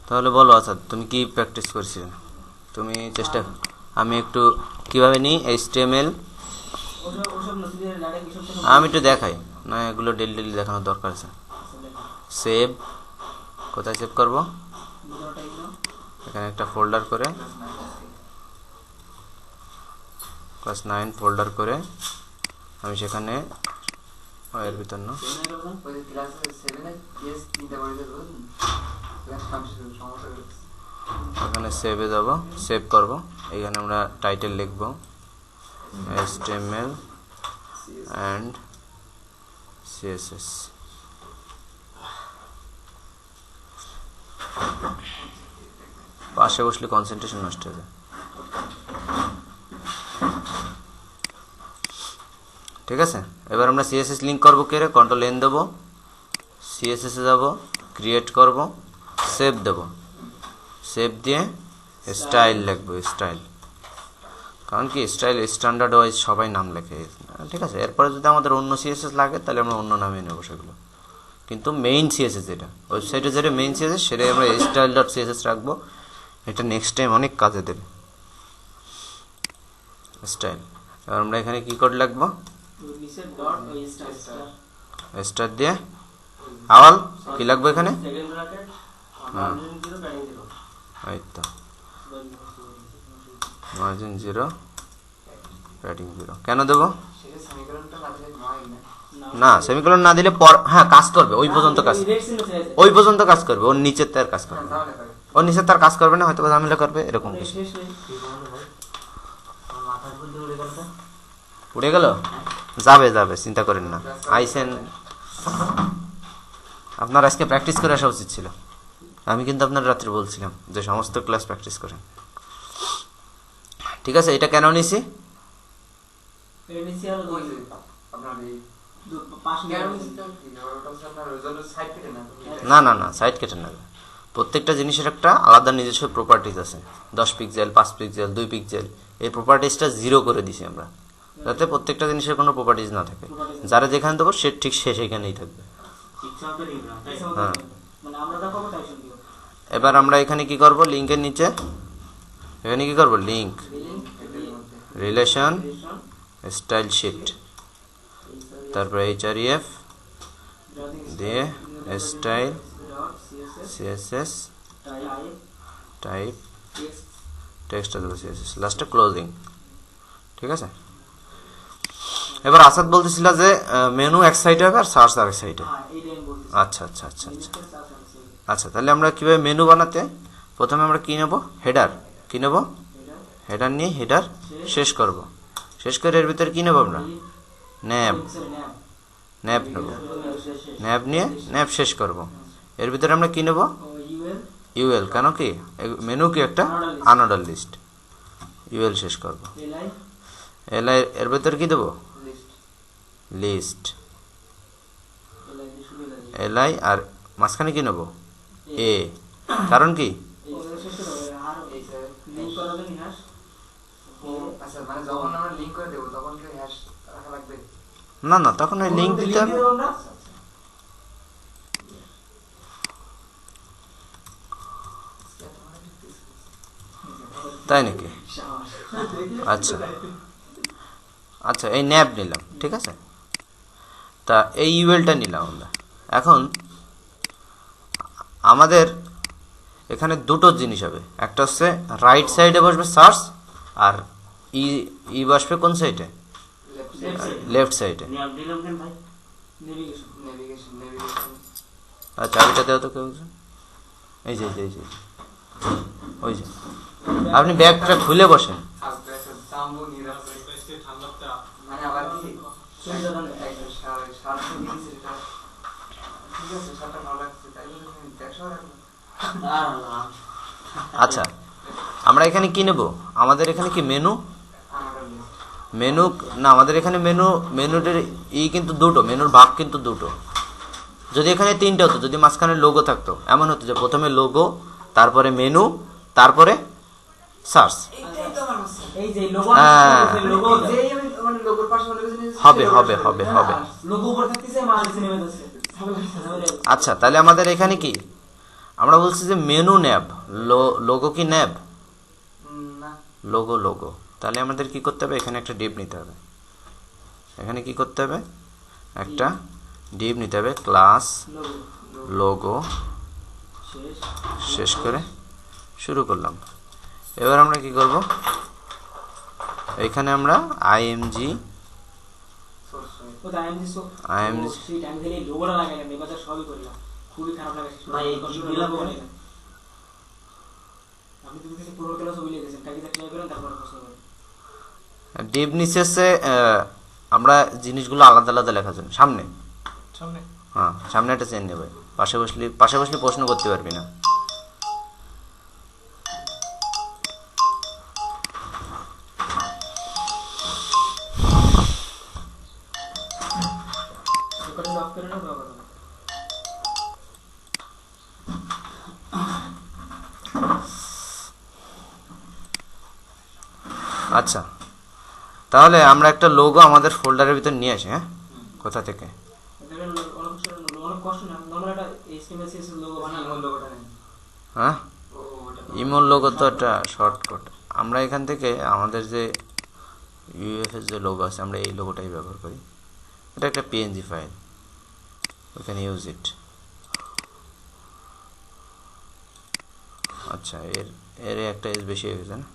তাহলে বলো আসাদ, তুমি কি প্র্যাকটিস করছিলে? তুমি চেষ্টা, আমি একটু কিভাবে নিই HTML, আমি একটু দেখাই না, এগুলো ডেলি দেখানোর দরকার আছে। সেভ, কোথায় সেভ করব? এখানে একটা ফোল্ডার করে, ক্লাস 9 ফোল্ডার করে আমি সেখানে এর ভিতর না এখানে সেভে যাব, সেভ করব। এখানে আমরা টাইটেল লিখব HTML and CSS। পাশে বসলে কনসেন্ট্রেশন নষ্ট হয়ে যায়। ঠিক আছে, এবার আমরা CSS লিঙ্ক করবো, কে রে? কন্ট্রোল N দেবো, CSS এ যাব, ক্রিয়েট করব, সেভ দেব, সেভ দিয়ে স্টাইল লিখবো, স্টাইল। কারণ কি স্টাইল স্ট্যান্ডার্ড ওয়াইজ সবাই নাম লেখে, ঠিক আছে। এরপরে যদি আমাদের অন্য CSS লাগে তাহলে আমরা অন্য নামে নেবো সেগুলো, কিন্তু মেইন CSS যেটা ওয়েবসাইটে যেটা মেইন CSS সেটাই আমরা style.css রাখবো। এটা নেক্সট টাইম অনেক কাজে দেবে, স্টাইল। এবার আমরা এখানে কি কোড লিখবো? স্টার দিয়ে আওয়াল কি লাগবে এখানে? এই তো মার্জিন 0 প্যাডিং 0 কেন দেবো? না, সেমিকোলন না দিলে হ্যাঁ কাজ করবে, ওই পর্যন্ত কাজ করবে, ওর নিচের তার কাজ করবে, ওর নিচের তার কাজ করবে না, হয়তো ঝামেলা করবে এরকম কিছু। উড়ে গেল? যাবে, চিন্তা করেন না। আইসেন, আপনার আজকে প্র্যাকটিস করে আসা উচিত ছিল। আমি কিন্তু আপনার রাত্রে বলছিলাম যে সমস্ত ক্লাস প্র্যাকটিস করেন। ঠিক আছে, এটা কেন নিছি? না, সাইড কেটে না। প্রত্যেকটা জিনিসের একটা আলাদা নিজস্ব প্রপার্টিজ আছে। 10 পিক্সেল, 5 পিক্সেল, 2 পিক্সেল, এই প্রপার্টিজটা 0 করে দিছি আমরা, যাতে প্রত্যেকটা জিনিসের কোনো প্রপার্টিজ না থাকে। যারা যেখানে দেবো সে ঠিক সেখানেই থাকবে। হ্যাঁ, এবার আমরা এখানে কি করব? লিঙ্কের নিচে এখানে কি করব? লিঙ্ক রিলেশন স্টাইল শিট, তারপরে href দিয়ে স্টাইল CSS টাইপ টেক্সট দেবো CSS, লাস্টে ক্লোজিং। ঠিক আছে, এবার আসাদ বলতেছিল যে মেনু এক সাইডে হবে আর সার্চ আরেক সাইডে। আচ্ছা, তাহলে আমরা কিভাবে মেনু বানাতে? প্রথমে আমরা কি নেব? হেডার। কি নেব? হেডার নিয়ে হেডার শেষ করব। শেষ করে এর ভিতরে কি নেব আমরা? ন্যাব নেব, ন্যাব নিয়ে ন্যাব শেষ করব। এর ভিতরে আমরা কি নেব? ইউএল। কেন কি মেনু কি একটা আনঅর্ডার লিস্ট, ইউএল শেষ করব। এলআই এর ভিতরে কি দেব? লিস্ট এলআই, আর মাঝখানে কি নেব? এ। কারণ কি না, তখন ওই লিঙ্ক দিতে হবে। তাই নাকি? আচ্ছা, এই ন্যাব নিলাম, ঠিক আছে। তা এই ইউএলটা নিলাম আমরা। এখন আমাদের এখানে দুটো জিনিস হবে, একটা হচ্ছে রাইট সাইডে বসবে সার্চ, আর ই বসবে কোন সাইডে? লেফট সাইডে। আচ্ছা, এটা দেও তো কেউ। এই যে ওই যে আপনি ব্যাগটা খুলে বসেন। আচ্ছা, আমরা এখানে কি নেব? আমাদের এখানে কি মেনু না, আমাদের এখানে মেনুর কিন্তু দুটো, মেনুর ভাগ কিন্তু দুটো। যদি এখানে 3টে হতো, যদি মাঝখানে লোগো থাকতো, এমন হতো যে প্রথমে লোগো, তারপরে মেনু, তারপরে সার্চ। হবে। আচ্ছা, তাহলে আমাদের এখানে কি আমরা বলছি যে মেনু ন্যাব, লোগো কি ন্যাব? না, লোগো লোগো। তাহলে আমাদের কি করতে হবে, এখানে একটা ডিভ নিতে হবে। এখানে কি করতে হবে, একটা ডিভ নিতে হবে, ক্লাস লোগো শেষ করে শুরু করলাম। এবার আমরা কি করব, এখানে আমরা আইএমজি লোগোটা লাগাইলাম, এবার সবই করলাম, খুবই খারাপ লাগে। আপনি তুমি কিছু পুরো ক্লাস ছবি লিখেছেন, কাকে ট্রাই করেন, তারপর প্রশ্ন করেন। ডিভ নিচেছে আমরা জিনিসগুলো আলাদা আলাদা লেখার জন্য সামনে, হ্যাঁ সামনে একটা চেন নেবে, পাশে বসলে প্রশ্ন করতে পারবি না। আচ্ছা, তাহলে আমরা একটা লোগো আমাদের ফোল্ডারের ভিতর নিয়ে আসি। হ্যাঁ, কোথা থেকে? হ্যাঁ, ইমোর লোগো তো একটা শর্টকাট। আমরা এখান থেকে আমাদের যে ইউএফএস যে লোগো আছে, আমরা এই লোগোটাই ব্যবহার করি। এটা একটা PNG file, we can use it. আচ্ছা, এর একটা এজ বেশি হয়ে গেছে না?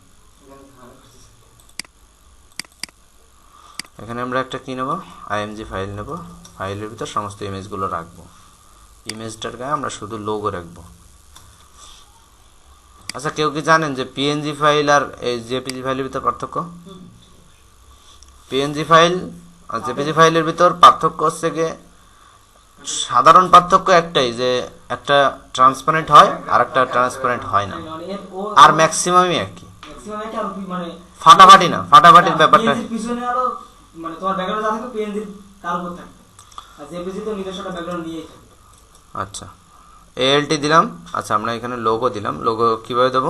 এখানে আমরা একটা কি নেব, আইএমজি ফাইল নেব, ফাইলের ভিতর সমস্ত ইমেজগুলো রাখবো। ইমেজটার গায়ে আমরা শুধু লোগো রাখবো। আচ্ছা, কেউ কি জানেন যে পিএনজি ফাইল আর এই জেপিজি ফাইলের ভিতর পার্থক্য? পিএনজি ফাইল আর জেপিজি ফাইলের ভিতর পার্থক্য হচ্ছে গিয়ে, সাধারণ পার্থক্য একটাই, যে একটা ট্রান্সপারেন্ট হয় আর একটা ট্রান্সপারেন্ট হয় না, আর ম্যাক্সিমামই একই, ফাটাফাটি না, ফাটাফাটির ব্যাপারটা মানে তোমার ব্যাকগ্রাউন্ড যা থাকে পিএনজি তার উপর থাকে, আর জেপিজি তো নিজস্ব একটা ব্যাকগ্রাউন্ড নিয়েই থাকে। আচ্ছা, এএলটি দিলাম। আচ্ছা, আমরা এখানে লোগো দিলাম। লোগো কিভাবে দেবো,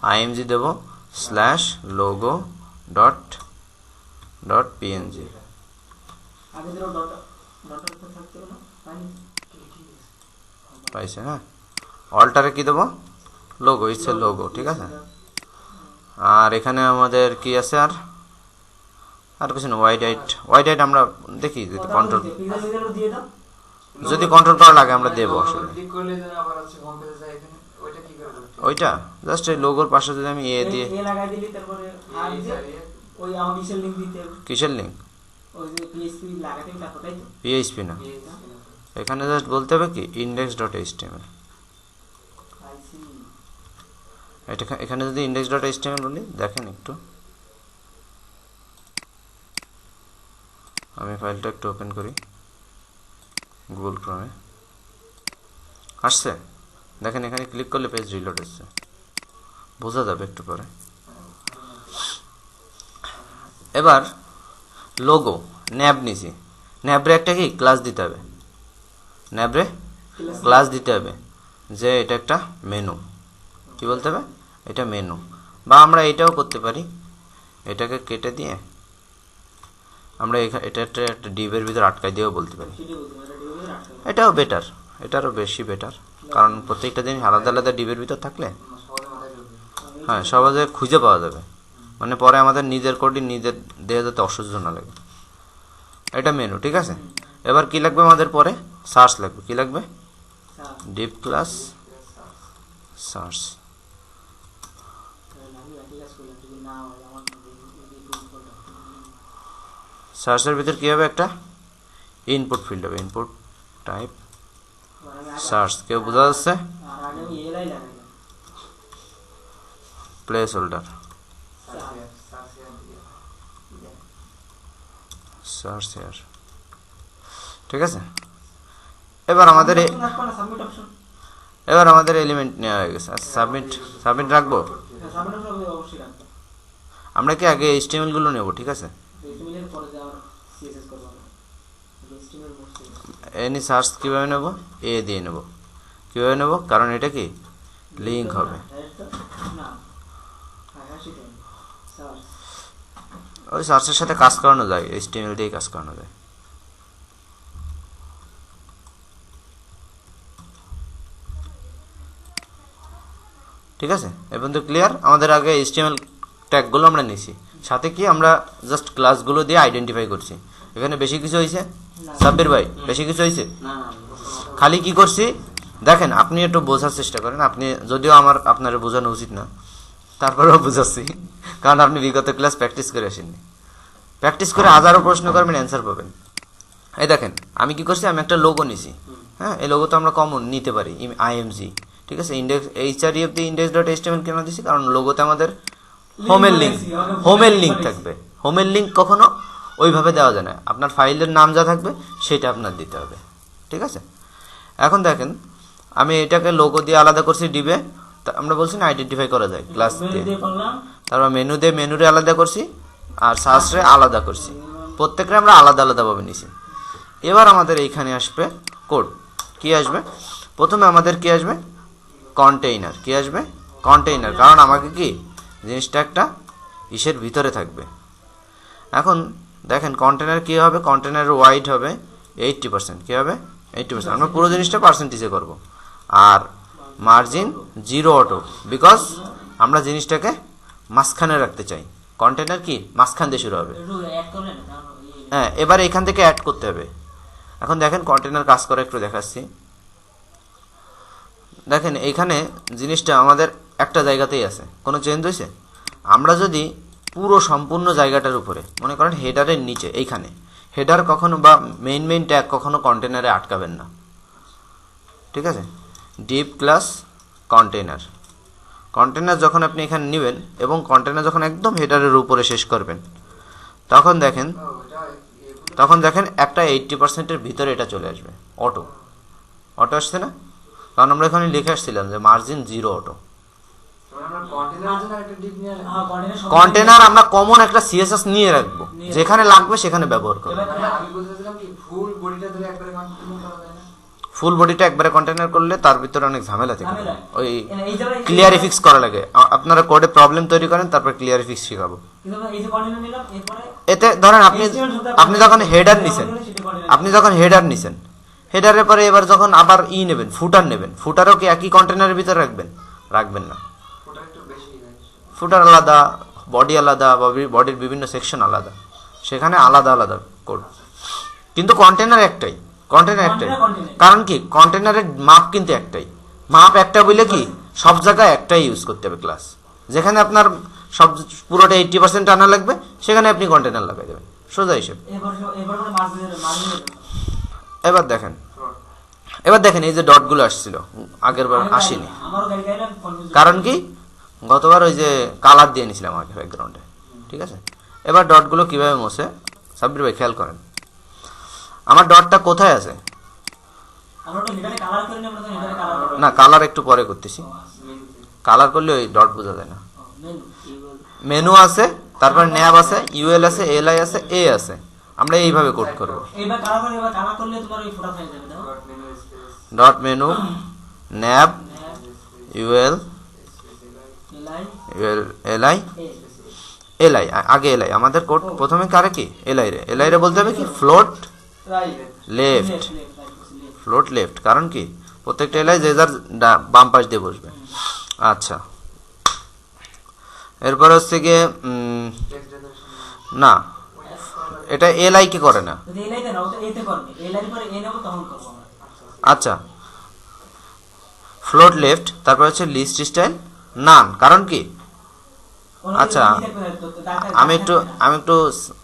আইএমজি দেবো slash logo dot dot PNG. আগে ধরো ডট উপর থাকতে না, পাইছে? হ্যাঁ, অল্টারে কি দেবো, লোগো, ইচ্ছে লোগো, ঠিক আছে। আর এখানে আমাদের কি আছে, আর কিছু না, ওয়াইড হাইট আমরা দেখি যদি কন্ট্রোল করা লাগে আমরা দেবো। ওইটা জাস্ট এই লোগোর পাশে যদি আমি দিয়ে, কিসের লিঙ্ক, পিএইচপি না, এখানে জাস্ট বলতে হবে কি ইন্ডেক্স ডট এইচটিএমএল। এখানে যদি ইন্ডেক্স ডট এইচটিএমএল বলি, দেখেন একটু, আমি ফাইলটা একটু ওপেন করি গুগল ক্রমে। আসছে, দেখেন এখানে ক্লিক করলে পেজ রিলোড হচ্ছে, বোঝা যাবে একটু পরে। এবার লোগো ন্যাব নিছি, ন্যাবরে একটা কি ক্লাস দিতে হবে, ন্যাবরে ক্লাস দিতে হবে যে এটা একটা মেনু। কি বলতে হবে, এটা মেনু। বা আমরা এটাও করতে পারি, এটাকে কেটে দিয়ে আমরা এটা একটা ডিভের ভিতর আটকাই দিয়েও বলতে পারি। এটাও বেটার, এটারও বেশি বেটার, কারণ প্রত্যেকটা জিনিস আলাদা আলাদা ডিভের ভিতর থাকলে হ্যাঁ সহজে খুঁজে পাওয়া যাবে, মানে পরে আমাদের নিজের কোডই নিজের দেহে যাতে অসহ্য না লাগে। এটা মেনু, ঠিক আছে। এবার কি লাগবে আমাদের, পরে সার্চ লাগবে। কি লাগবে, ডিভ ক্লাস সার্চ। সার্চের ভিতর কি হবে, একটা ইনপুট ফিল্ড হবে, ইনপুট টাইপ সার্চ। কেউ বোঝা যাচ্ছে, প্লেস হোল্ডার সার্চ হেয়ার, ঠিক আছে। এবার আমাদের এলিমেন্ট নেওয়া হয়ে গেছে। আচ্ছা, সাবমিট রাখবো। আমরা কি আগে এইচটিএমএল গুলো নেব, ঠিক আছে। এনি সার্চ কিভাবে নেব, এ দিয়ে নেব। কিভাবে নেব, কারণ এটা কি লিঙ্ক হবে, ওই সার্চের সাথে কাজ করানো যায়, এইচটিএমএল দিয়ে কাজ করানো যায়। ঠিক আছে, এ পর্যন্ত ক্লিয়ার। আমাদের আগে HTML ট্যাগগুলো আমরা নিছি, সাথে কি আমরা জাস্ট ক্লাসগুলো দিয়ে আইডেন্টিফাই করছি। এখানে বেশি কিছু হয়েছে সাব্বির ভাই? বেশি কিছু হয়েছে? খালি কি করছি দেখেন, আপনি একটু বোঝার চেষ্টা করেন। আপনি যদিও আপনার বোঝানো উচিত না, তারপরেও বুঝাচ্ছি, কারণ আপনি বিগত ক্লাস প্র্যাকটিস করে আসেননি। প্র্যাকটিস করে হাজারো প্রশ্ন করবেন, অ্যান্সার পাবেন। এই দেখেন আমি কি করছি, আমি একটা লোগো নিছি। হ্যাঁ, এই লোগো তো আমরা কমন নিতে পারি, IMG, ঠিক আছে। ইন্ডেক্স href দিয়ে index.html কেন দিছি, কারণ লোগোতে আমাদের হোমের লিঙ্ক থাকবে। হোমের লিঙ্ক কখনো ওইভাবে দেওয়া যায় না, আপনার ফাইলের নাম যা থাকবে সেটা আপনার দিতে হবে, ঠিক আছে। এখন দেখেন আমি এটাকে লোগো দিয়ে আলাদা করছি ডিবে, আমরা বলছি না আইডেন্টিফাই করা যায় ক্লাস দিয়ে। তারপর মেনুরে আলাদা করছি, আর সার্চে আলাদা করছি। প্রত্যেকটা আমরা আলাদা আলাদাভাবে নিছি। এবার আমাদের এইখানে আসবে কোড। কি আসবে? প্রথমে আমাদের কি আসবে? কন্টেইনার। কি আসবে? কন্টেইনার, কারণ আমাকে কি জিনিসটা একটা ইসের ভিতরে থাকবে। এখন দেখেন কন্টেইনার কি হবে, কন্টেইনারের ওয়াইড হবে 80%। কি হবে? 80%। আমরা পুরো জিনিসটা পার্সেন্টেজে করব। আর মার্জিন 0 অটো, বিকজ আমরা জিনিসটাকে মাঝখানে রাখতে চাই। কন্টেইনার কি মাঝখান দিয়ে শুরু হবে। হ্যাঁ, এবার এখান থেকে অ্যাড করতে হবে। এখন দেখেন কন্টেইনার কাজ করে একটু দেখাচ্ছি। দেখেন এইখানে জিনিসটা আমাদের একটা জায়গাতেই আছে, কোনো চেঞ্জ হয়েছে? আমরা যদি পুরো সম্পূর্ণ জায়গাটার উপরে, মনে করেন হেডারের নিচে, এইখানে হেডার কখনো বা মেইন ট্যাগ কখনো কন্টেইনারে আটকাবেন না, ঠিক আছে। ডিপ ক্লাস কন্টেইনার, কন্টেইনার যখন আপনি এখানে নেবেন এবং কন্টেইনার যখন একদম হেডারের উপরে শেষ করবেন, তখন দেখেন একটা 80%-এর ভিতরে এটা চলে আসবে। অটো আসছে না? কারণ আমরা এখানে লিখে আসছিলাম যে মার্জিন 0 অটো। কন্টেইনার আমরা কমন একটা CSS নিয়ে রাখবো, যেখানে লাগবে সেখানে ব্যবহার করবো। ফুল বডিটা একবারে কন্টেইনার করলে তার ভিতরে অনেক ঝামেলা থাকে, ওই ক্লিয়ারিফিক্স করা লাগে। আপনারা কোডে প্রবলেম তৈরি করেন, তারপর ক্লিয়ারিফিক্স শেখাবো। এতে ধরেন আপনি যখন হেডার নিছেন, হেডারের পরে এবার যখন আবার নেবেন, ফুটারও কি একই কন্টেইনারের ভিতরে রাখবেন না। ফুটার আলাদা, বডি আলাদা, বডির বিভিন্ন সেকশন আলাদা, সেখানে আলাদা আলাদা কোড। কিন্তু কন্টেইনার একটাই। কারণ কি কন্টেইনারের মাপ কিন্তু একটাই। মাপ একটা বলে কি সব জায়গায় একটাই ইউজ করতে হবে ক্লাস। যেখানে আপনার সব পুরোটা 80% আনা লাগবে, সেখানে আপনি কন্টেইনার লাগাই দেবেন, সোজা হিসেব। এবার দেখেন এই যে ডটগুলো আসছিল, আগের বার আসেনি। কারণ কি গতবার ওই যে কালার দিয়ে নিয়েছিলাম আগে ব্যাকগ্রাউন্ডে, ঠিক আছে। এবার ডটগুলো কিভাবে মোছে সাব্বির ভাই খেয়াল করেন। আমার ডটটা কোথায় আছে? না, কালার একটু পরে করতেছি। কালার করলে ওই ডট বোঝা যায় না। মেনু আছে, তারপর ন্যাব আছে, UL আছে, LI আছে, A আছে। আমরা এইভাবে কোড করব। Dot menu, nav, UL, LI। আগে LI আমাদের কোড প্রথমে কারে কি LI রে বলতে হবে কি ফ্লোট লেফট। কারণ কি প্রত্যেকটা LI যে যার বাম পাশ দিয়ে বসবে। আচ্ছা, এরপর হচ্ছে গিয়ে না, এটা LI কি করে না। আচ্ছা, ফ্লোট লেফট, তারপর হচ্ছে লিস্ট স্টাইল নান। কারণ কি আচ্ছা আমি একটু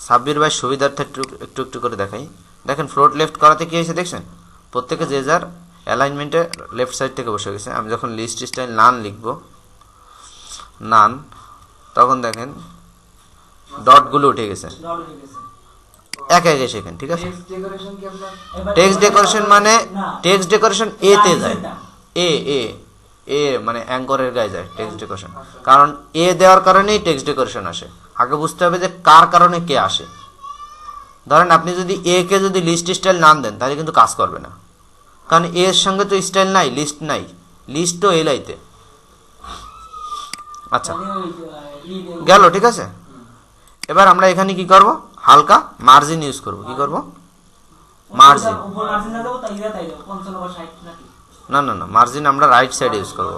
সাব্বির ভাই সুবিধার্থে একটু করে দেখাই। দেখেন ফ্লোট লেফট করাতে কি হয়েছে দেখছেন, প্রত্যেকে যে যার অ্যালাইনমেন্টে লেফট সাইড থেকে বসে গেছে। আমি যখন লিস্ট স্টাইল নান লিখবো, তখন দেখেন ডটগুলো উঠে গেছে একে সেখানে, ঠিক আছে। টেক্সট ডেকোরেশন মানে টেক্সট ডেকোরেশন এতে যায়, এ মানে অ্যাঙ্করের গায়ে যায় টেক্সট ডেকোরেশন। কারণ এ দেওয়ার কারণেই টেক্সট ডেকোরেশন আসে। আগে বুঝতে হবে যে কার কারণে কে আসে। ধরেন আপনি যদি কে যদি লিস্ট স্টাইল নাম দেন, তাহলে কিন্তু কাজ করবে না, কারণ এর সঙ্গে তো স্টাইল নাই, লিস্ট তো LI-তে। আচ্ছা গেল, ঠিক আছে। এবার আমরা এখানে কি করব, হালকা মার্জিন ইউজ করব। কি করব? মার্জিন, না মার্জিন আমরা রাইট সাইড ইউজ করব।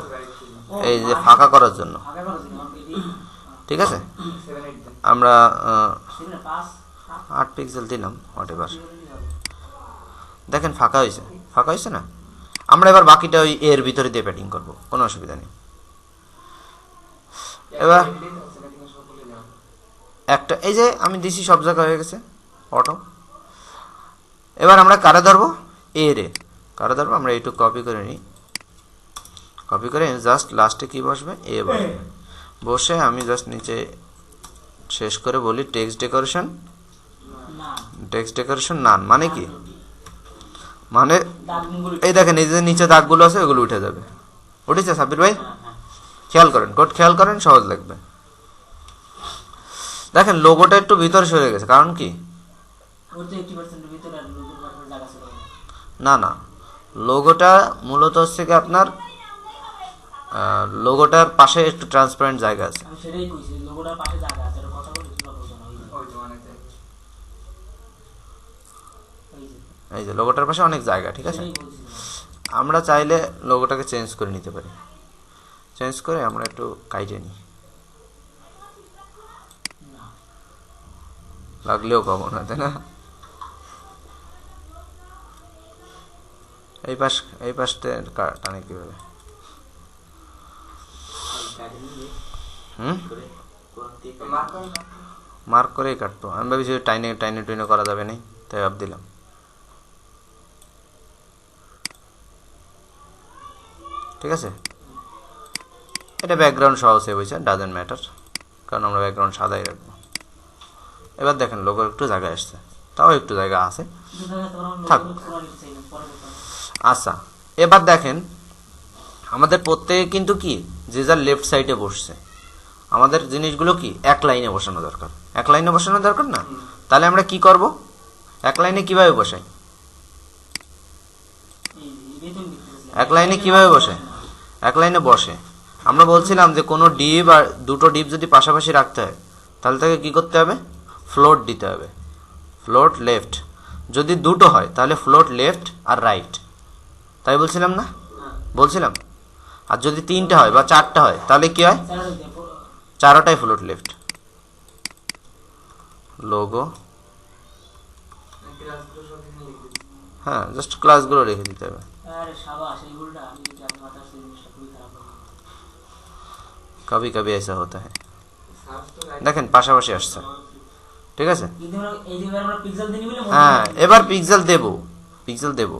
এই যে ফাঁকা করার জন্য, ফাঁকা করার জন্য আমাকে এটি ঠিক আছে। 7 8 দেন আমরা 5 8 পিক্সেল দিলাম, হোয়াট এভার। দেখেন ফাঁকা হয়েছে না। আমরা এবার বাকিটা ওই এর ভিতরে দিয়ে প্যাডিং করব, কোনো অসুবিধা নেই। এবার একটা এই যে আমি দিছি সব জায়গায় হয়ে গেছে অটো। এবার আমরা কারে ধরবো, এ রে কারে ধরবো, আমরা এইটুকু কপি করে নিই। কপি করে জাস্ট লাস্টে কি বসবে, এ বসবে। বসে আমি জাস্ট নিচে শেষ করে বলি টেক্সট ডেকোরেশন নান, মানে কি, মানে এই দেখেন এই যে নিচে দাগগুলো আছে ওগুলো উঠে যাবে। উঠেছে সাব্বির ভাই? খেয়াল করেন, কোড খেয়াল করেন, সহজ লাগবে। দেখেন লোগোটা একটু ভিতরে সরে গেছে, কারণ কি, না লোগোটা মূলত হচ্ছে কি আপনার লোগোটার পাশে একটু ট্রান্সপারেন্ট জায়গা আছে। এই যে লোগোটার পাশে অনেক জায়গা, ঠিক আছে। আমরা চাইলে লোগোটাকে চেঞ্জ করে নিতে পারি। চেঞ্জ করে আমরা একটু কাইটে নিই, লাগলেও পাবো না, তাই না। এই পাশটা টানে কিভাবে, মার্ক করেই কাটতো। আমি ভাবছি টাইনে টুইনে করা যাবে না, তাই ভাব দিলাম। ঠিক আছে, এটা ব্যাকগ্রাউন্ড সহ সেভ হয়েছে, ডাজেন্ট ম্যাটার, কারণ আমরা ব্যাকগ্রাউন্ড সাদাই রাখবো। এবার দেখেন লোগোর একটু জায়গা আসছে, তাও একটু জায়গা আছে, থাক। আচ্ছা, এবার দেখেন আমাদের প্রত্যেকে কিন্তু কি যে যার লেফট সাইডে বসছে, আমাদের জিনিসগুলো কি এক লাইনে বসানো দরকার। এক লাইনে বসানো দরকার না, তাহলে আমরা কি করব, এক লাইনে কিভাবে বসাই, এক লাইনে কিভাবে বসে, এক লাইনে বসে আমরা বলছিলাম যে কোনো ডিপ আর দুটো ডিপ যদি পাশাপাশি রাখতে হয় তাহলে তাকে কি করতে হবে, ফ্লোট দিতে হবে, ফ্লোট লেফট। যদি দুটো হয় তাহলে ফ্লোট লেফট আর রাইট, তাই বলছিলাম না, বলছিলাম। আর যদি তিনটা হয় বা চারটা হয় তাহলে কি হয়, চারোটাই ফ্লোট লেফট। লোগো, হ্যাঁ জাস্ট ক্লাসগুলো রেখে দিতে হবে। कभी कभी ऐसा होता है, দেখেন পাশাপাশি আসছে, ঠিক আছে। হ্যাঁ এবার পিক্সেল দেব।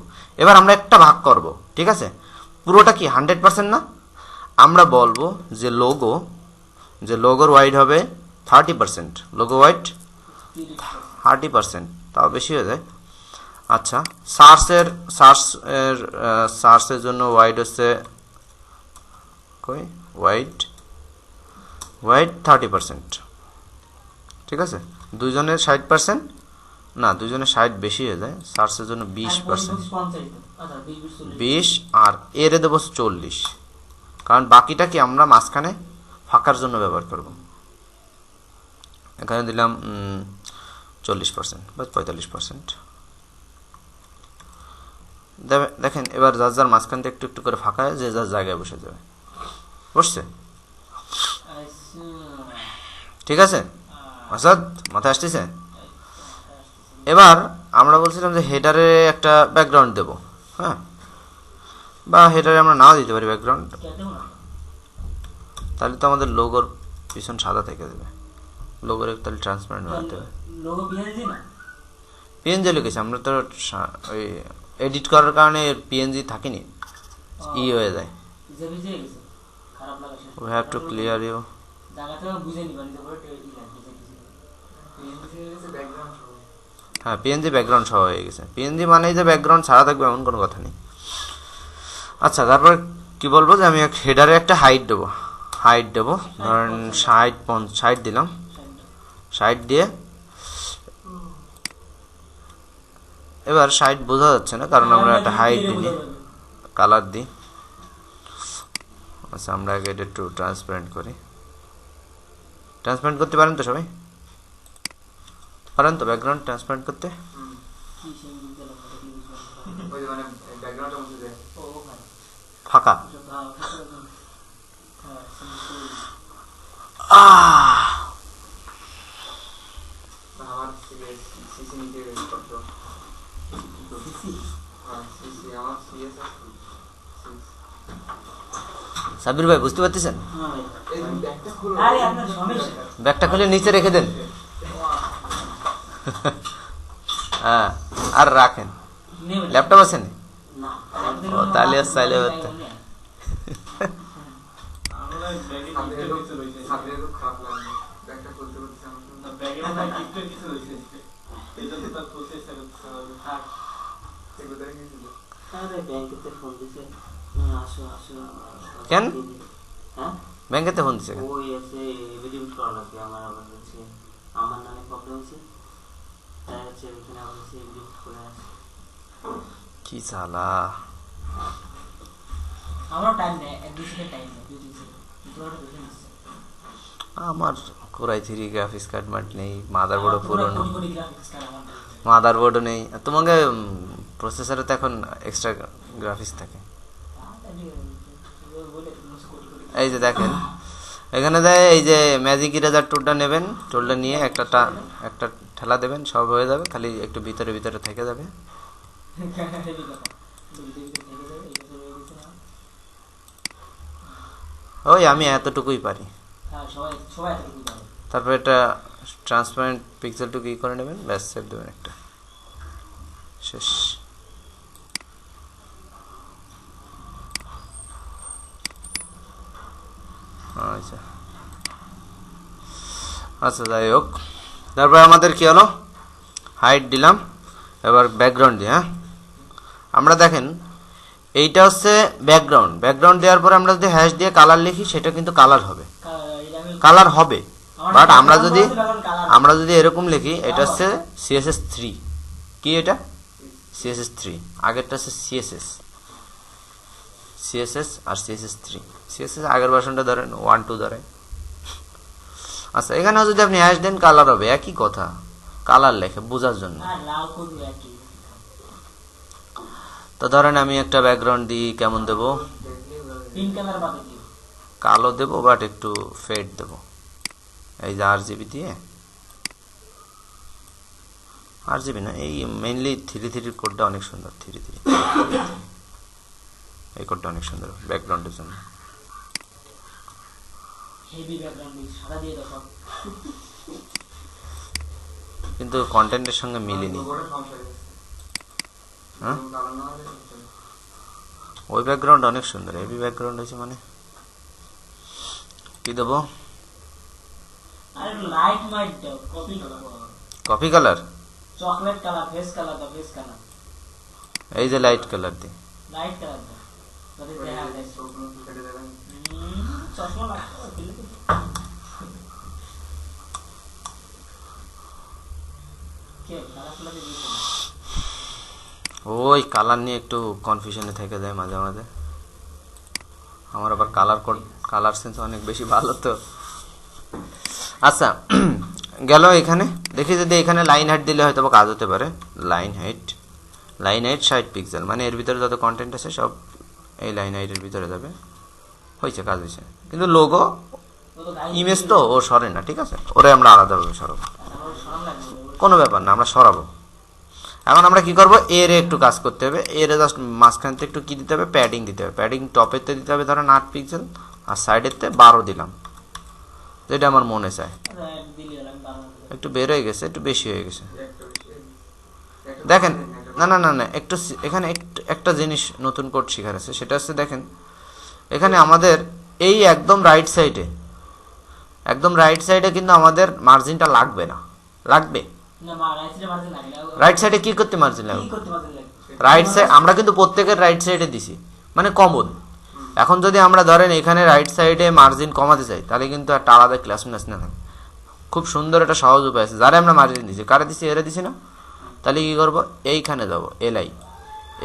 এবার আমরা একটা ভাগ করব, ঠিক আছে। পুরোটা কি 100% না, আমরা বলবো যে লোগোর ওয়াইড হবে 30%, লোগো ওয়াইড 30%, তাও বেশি হয়ে যায়। আচ্ছা, সার্চের জন্য ওয়াইড হচ্ছে ওয়াইড 30%, ঠিক আছে। দুজনের 60%, না দুজনের 60 বেশি হয়ে যায়, সার্চের জন্য 20%, 20 আর এর দেবো 40, কারণ বাকিটা কি আমরা মাঝখানে ফাঁকার জন্য ব্যবহার করব। এখানে দিলাম 40% বা 45%। দেখেন এবার যার যার মাঝখান থেকে একটু একটু করে ফাঁকা হয়, যে যার জায়গায় বসে যাবে, বসছে, ঠিক আছে। আসাদ মাথায় আসতেছে। এবার আমরা বলছিলাম যে হেডারে একটা ব্যাকগ্রাউন্ড দেব, হ্যাঁ, বা হেডারে আমরা নাও দিতে পারি ব্যাকগ্রাউন্ড, তাহলে তো আমাদের লোগোর পিছন সাদা থেকে দেবে, লোগোর তাহলে ট্রান্সপারেন্ট বানাতে হবে। পিএনজি লিখেছি আমরা তো, ওই এডিট করার কারণে পিএনজি থাকেনি, ই হয়ে যায়। We have to clear you. হ্যাঁ পিএনজি ব্যাকগ্রাউন্ড সহ হয়ে গেছে। পিএনজি মানে যে ব্যাকগ্রাউন্ড ছাড়া থাকবে এমন কোনো কথা নেই। আচ্ছা, তারপর কি বলবো যে আমি হেডারে একটা হাইট দেবো, ধরেন 60 দিলাম, 60 দিয়ে, এবার 60 বোঝা যাচ্ছে না কারণ আমরা একটা হাইট দিই, কালার দিই। আচ্ছা, আমরা আগে এটা একটু ট্রান্সপারেন্ট করি। ট্রান্সপারেন্ট করতে পারেন তো সবাই, পারেন তো ব্যাকগ্রাউন্ড ট্রান্সপারেন্ট করতে? ফাঁকা হ্যাঁ সিম্পল। আমার সিসি নিতে কত সিসি সিসি আমার সিএস সাব্বির ভাই বুঝতে পারতেছেন? হ্যাঁ ভাই। এই ব্যাগটা খুলো আরে আপনার সমস্যা ব্যাগটা খুলে নিচে রেখে দেন। হ্যাঁ আর রাখেন। নেবেন ল্যাপটপ আছে না? না ও, তাহলে আর চাইলে হতো। আমরা ব্যাগে সামনে গিফটের কিছু রয়েছে সামনে খুব খারাপ লাগবে ব্যাগটা খুলতে বলতে আমার না ব্যাগে মনে হয় গিফটের কিছু রয়েছে এই জন্য তার খুলতে ইচ্ছা করছে না। থাক এগুলো দেখে গেছিল আরে ব্যাংকেতে ফোন দিছে আসো আসো কেন? হ্যাঁ ব্যাংকেতে ফোন দিছে কেন? ওই আছে এভিডেন্ট করা লাগবে আমার আবার হচ্ছে আমার নামে প্রবলেম হচ্ছে তাই হচ্ছে ওইখানে আবার হচ্ছে এভিডেন্ট করে আসে কি চালা। আমারও টাইম নেই, 1-2 সেকেন্ড টাইম নেই, 2-3 সেকেন্ড। তোমারটা দেখে নিচ্ছে। আমার কোরাই 3 গ্রাফিক্স কার্ড নেই, মাদারবোর্ডও তোমার পুরনো, কোটি কোটি গ্রাফিক্স কার্ড আমার নেই। মাদারবোর্ডও নেই। তোমাকে প্রসেসরে তো এখন এক্সট্রা গ্রাফিক্স থাকে। বলে তুমি কোটি কোটি এই যে দেখেন এখানে দেয় এই যে ম্যাজিক ইরেজার টুলটা নেবেন, টুলটা নিয়ে একটা ঠেলা দেবেন, সব হয়ে যাবে, খালি একটু ভিতরে ভিতরে থেকে যাবে। হেভি কথা। দুটো দুটো থেকে যাবে, এটা তো হয়ে গেছে না। ওই আমি এতটুকুই পারি। হ্যাঁ সবাই সবাই এতটুকু পারে। তারপর এটা ট্রান্সপারেন্ট পিক্সেলটুকু ই করে নেবেন, ব্যাস সেভ দেবেন একটা, শেষ। আচ্ছা আচ্ছা যাই হোক, তারপরে আমাদের কি হলো, হাইট দিলাম, এবার ব্যাকগ্রাউন্ড দিই। হ্যাঁ আমরা দেখেন এইটা হচ্ছে ব্যাকগ্রাউন্ড, ব্যাকগ্রাউন্ড দেওয়ার পরে আমরা যদি হ্যাশ দিয়ে কালার লিখি সেটা কিন্তু কালার হবে, কালার হবে। বাট আমরা যদি এরকম লিখি, এটা হচ্ছে CSS3, কি এটা CSS3, আগেরটা হচ্ছে CSS আর CSS3। CSS আগের ভার্সনটা ধরেন 1-2 ধরে। আচ্ছা এখানেও যদি আপনি হ্যাশ দেন কালার হবে, একই কথা, কালার লেখে বোঝার জন্য। আর লাল করবে একই। তো ধরেন আমি একটা ব্যাকগ্রাউন্ড দিই, কেমন দেব, পিঙ্ক কালার বাদে দিও। কালো দেব, বাট একটু ফেড দেব, এই যে RGB দিয়ে, RGB না, এই মেইনলি 3 কোডটা অনেক সুন্দর, 3 এই কোডটা অনেক সুন্দর ব্যাকগ্রাউন্ডের জন্য। হেভি ব্যাকগ্রাউন্ড সাদা দিয়ে দাও সব। কিন্তু কন্টেন্টের সঙ্গে মিলেনি। লোগোটা সমস্যা হয়ে গেছে হ্যাঁ কারণ না হলে ওই ব্যাকগ্রাউন্ড অনেক সুন্দর, হেভি ব্যাকগ্রাউন্ড হয়েছে, মানে কি দেবো, আর লাইট মাইট দাও, copy colour, coffee colour, chocolate colour, face colour দাও, ফেস কালার, এই যে লাইট কালার দিই। লাইট কালার দাও। তাহলে দেখা যায় সবগুলো কেটে দেবেন চশমা লাগবে। কে কালার ফুলা দিয়ে দিয়েছে? ওই কালার নিয়ে একটু কনফিউশনে থেকে যায় মাঝে মাঝে। আমার আবার কালার সেন্স অনেক বেশি ভালো তো। আচ্ছা গেল এখানে, দেখি যদি এখানে লাইন হাইট দিলে হয়তো কাজ হতে পারে। লাইন হাইট 60 পিক্সেল, মানে এর ভিতরে যত কন্টেন্ট আছে সব এই লাইন হাইটের ভিতরে যাবে। হয়েছে, কাজ হয়েছে। কিন্তু লোগো ইমেজ তো ও সরে না, ঠিক আছে, ওরে আমরা আলাদাভাবে সরাবো, আমার শরম লাগবে। কোনো ব্যাপার না, আমরা সরাবো। এখন আমরা কি করব, এর একটু কাজ করতে হবে, এর জাস্ট মাঝখানতে একটু কি দিতে হবে, প্যাডিং দিতে হবে। প্যাডিং টপেরতে দিতে হবে ধরেন 8 পিক্সেল, আর সাইডেরতে 12 দিলাম, যেটা আমার মনে চায়। দিলি আমি 12 একটু বের হয়ে গেছে, একটু বেশি হয়ে গেছে, একটা বেশি একটা দেখেন। না না না না, একটু এখানে একটা জিনিস নতুন কোড শেখার আছে, সেটা হচ্ছে দেখেন এখানে আমাদের এই একদম রাইট সাইডে কিন্তু আমাদের মার্জিনটা লাগবে না, লাগবে না মা রাইটে মার্জিন লাগে না। রাইট সাইডে কি করতে মার্জিন লাগবে, কি করতে মার্জিন লাগে? রাইট সাইড আমরা কিন্তু প্রত্যেকের রাইট সাইডে দিছি, মানে কমন। এখন যদি আমরা ধরেন এখানে রাইট সাইডে মার্জিন কমাতে চাই, তাহলে কিন্তু একটা আলাদা ক্লাস না থাকে। খুব সুন্দর একটা সহজ উপায় আছে, যারা আমরা মার্জিন দিছি, কারে দিছি, এরা দিছি না। তাহলে কি করব, এইখানে যাব,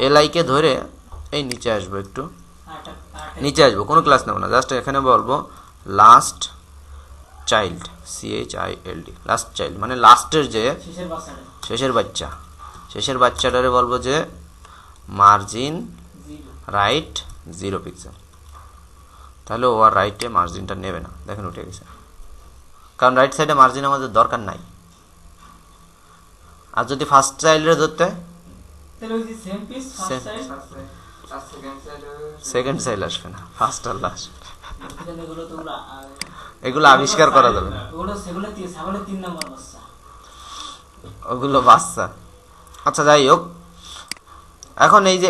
এলআই কে ধরে এই নিচে আসবো, একটু নিচে আসবো, কোনো ক্লাস নেবো না, জাস্ট এখানে বলবো last child, CHILD, last child, মানে লাস্টের যে শেষের বাচ্চাটা শেষের বাচ্চাটারে বলবো যে মার্জিন 0 রাইট 0 পিক্সেল। তাহলে ও আর রাইটে মার্জিনটা নেবে না, দেখেন উঠে গেছে, কারণ রাইট সাইডে মার্জিন আমাদের দরকার নাই। আর যদি ফার্স্ট চাইল্ডের ধরতে হয়, তাহলে ওই যে same piece first Same. Side আর সেকেন্ড সাইড সেকেন্ড চাইল্ড আসবে না, ফার্স্ট আর লাস্ট। এগুলো তো ওরা এগুলো আবিষ্কার করা যাবে না, ওগুলো সেগুলো ছাগলের 3 নম্বর বাচ্চা। ওগুলো বাচ্চা। আচ্ছা যাই হোক, এখন এই যে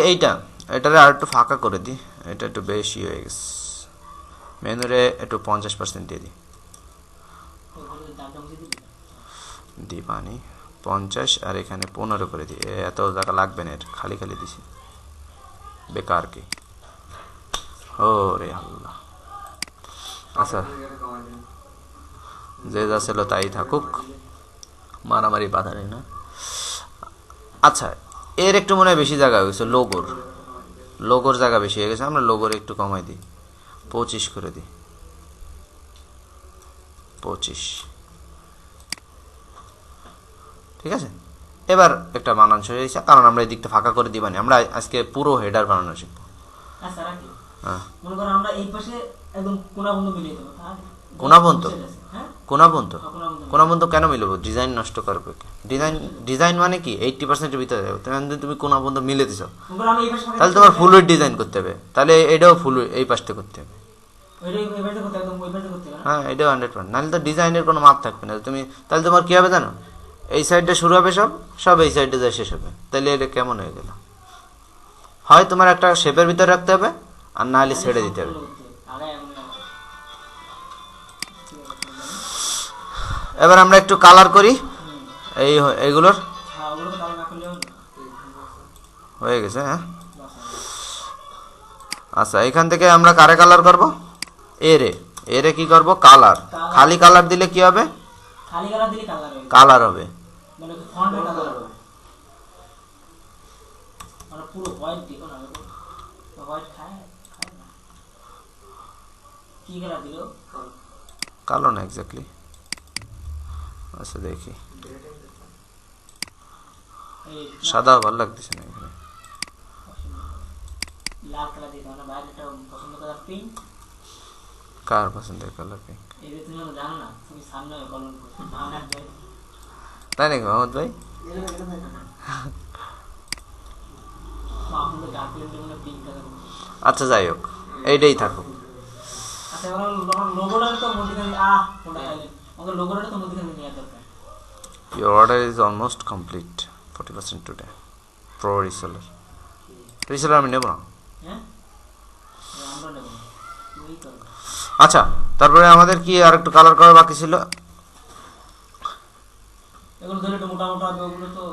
এটারে আর একটু ফাঁকা করে দিই, এটা একটু বেশি হয়ে গেছে, মেনুরে একটু 50% দিয়ে দিই, ওগুলো দামটা বুঝে দিবি। দিই পানি 50 আর এখানে 15 করে দিই, এত জায়গা লাগবে না, এর খালি খালি দিছি বেকার কি। ও রে আল্লাহ। আচ্ছা কমাই দিন। যে যা ছিল তাই থাকুক, মারামারি বাধা নেই না। আচ্ছা এর একটু মনে হয় বেশি জায়গা হয়ে গেছে, লোগোর জায়গা বেশি হয়ে গেছে, আমরা লোগোর একটু কমাই দিই, 25 করে দিই, 25, ঠিক আছে। এবার একটা মানানসই হয়েছে, কারণ আমরা এই দিকটা ফাঁকা করে দিবানি, আমরা আজকে পুরো হেডার বানানো শিখবো। আচ্ছা রাখি, হ্যাঁ মনে করো আমরা এই পাশে একদম কোনা বন্ধ মিলিয়ে দেবো, তাহলে কোনা বন্ধ? হ্যাঁ কোনাবন্ত? কোনা বন্ধ কোনাবন্ত কেন মিলবো? ডিজাইন নষ্ট করবে। ডিজাইন মানে কি 80%-এর ভিতরে যাবে, তুমি কোনাবন্ত মিলে দিছ, মনে করো আমি এই পাশে তাহলে তোমার ফুল উইড ডিজাইন করতে হবে, তাহলে এটাও ফুল এই পাশটা করতে হবে। ওইটাই এই পাশে করতে একদম ওই পাশে করতে হবে না? হ্যাঁ এটাও 100%, নাহলে তো ডিজাইনের কোনো মাপ থাকবে না। তুমি তাহলে তোমার কি হবে জানো, এই সাইডে শুরু হবে সব এই সাইডে যায় শেষ হবে, তাহলে এটা কেমন হয়ে গেল? হয় তোমার একটা শেপের ভিতরে রাখতে হবে, আর না হলে ছেড়ে দিতে হবে। আগে এমন না। এবার আমরা একটু কালার করি এইগুলোর, হ্যাঁ ওগুলো তো কালার না করলেও হয়ে গেছে। হ্যাঁ আচ্ছা এখান থেকে আমরা কারে কালার করব? এরে কি করব? কালার। খালি কালার দিলে কি হবে? খালি কালার দিলে কালার হবে, কালার হবে। মানে ফন্টের কালার হবে, মানে পুরো হোয়াইট দিও না, হোয়াইট খায় না। কি কালার দিলো? কালো না এক্স্যাক্টলি। আচ্ছা দেখি, এই সাদা ভালো লাগতেছে না এখানে। লাল কালার দিতে মানে বাইরেটা পছন্দ কালার পিঙ্ক। কার পছন্দের কালার পিঙ্ক? এই যে তুমি জানো না, তুমি সামনে কলম করছো আমার যাই তাই নাকি মোহাম্মদ ভাই? মাহমুদ ডার্ক লেন্ডের মধ্যে পিঙ্ক কালার। আচ্ছা যাই হোক, এইটাই থাকুক। আচ্ছা এবার লোগোটা তো মধ্যখানে কোনটা আইলেন আমাদের লোগোটা তো মধ্যখানে নিয়ে দরকার। Your order is almost complete, 40% today. Pro reseller আমি নেব না। হ্যাঁ আমরা নেব, তুই কর। আচ্ছা তারপরে আমাদের কি আর একটু কালার করা বাকি ছিল? এগুলো ধরে একটু মোটা মোটা হবে, ওগুলো তো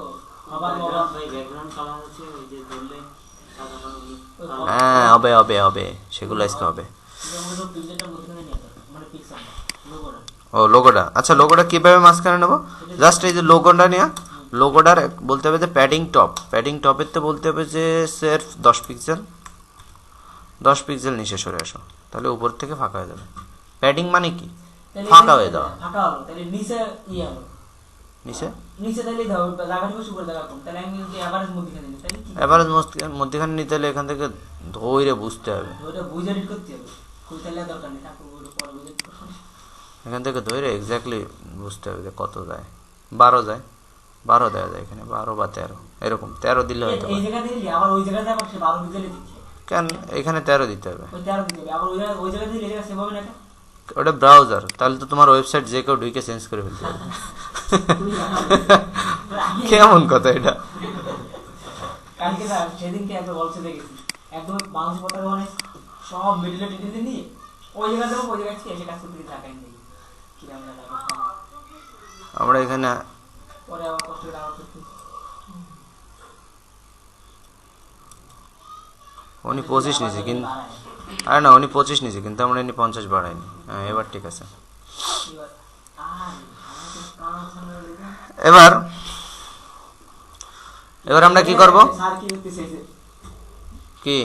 আবার আবার ব্যাকগ্রাউন্ড কালার আছে, ওই যে ধরলে সাদা কালো। হ্যাঁ হবে সেগুলো আজকে হবে। আমাদের তো পিকচারটা মধ্যখানে নিয়ে দরকার, মানে পিকচারটা লোগোটা। ও লোগোটা, আচ্ছা লোগোটা কিভাবে মাঝখানে নেবো? জাস্ট এই যে লোগোটা নিয়ে, লোগোটার বলতে হবে যে প্যাডিং টপের তো বলতে হবে যে সির্ফ 10 পিক্সেল নিচে সরে আসো, তাহলে উপর থেকে ফাঁকা হয়ে যাবে। প্যাডিং মানে কি? তাহলে ফাঁকা হয়ে যাওয়া। ফাঁকা হলো, তাহলে নিচে ইয়ে হলো, নিচে নিচে তাহলে দাও জায়গাটা বেশি করে জায়গা কম, তাহলে আমি যদি এভারেজ মধ্যখানে নিই তাহলে কি এবারে মধ্যখানে নিতে হলে এখান থেকে ধৈরে বুঝতে হবে, ওটা বুঝে এডিট করতে হবে, কই তাহলে দরকার নেই, তারপর ওটা পরে বুঝে এডিট করতে হবে। এখান থেকে ধৈরে এক্স্যাক্টলি বুঝতে হবে যে কত যায়। 12 দেওয়া যায় এখানে, 12 বা 13, এরকম 13 দিলে হয়তো এই জায়গা দিলে আবার ওই জায়গাতে আবার সে 12 পিক্সেলে দিচ্ছে, কেন এখানে 13 দিতে হবে? ওই 13 দিতে হবে, আবার ওই জায়গা দিলে এই জায়গা সেভ হবে না এটা। ওটা ব্রাউজার, তাহলে তো তোমার ওয়েবসাইট যে কেউ ঢুকে চেঞ্জ করে ফেলতে পারবে। কেমন কথা এটা? কালকে না সেদিনকে একবার বলছে দেখেছি, একদম বাংলাদেশ পতাকা মানে সব মিডিলে টিটিতে নিয়ে ওই জায়গা যাবো, ওই জায়গা থেকে এসে কাজ করতে টাকাই নেই, কি আমরা টাকা আমরা এখানে পরে আবার কষ্ট করে আবার করতে। উনি 25 নিয়েছে কিন্তু, আরে না উনি 25 নিয়েছে কিন্তু আমরা এনে 50 বাড়াইনি। হ্যাঁ এবার ঠিক আছে। এবার আমরা কি করব? স্যার কি করতে চাইছে? কি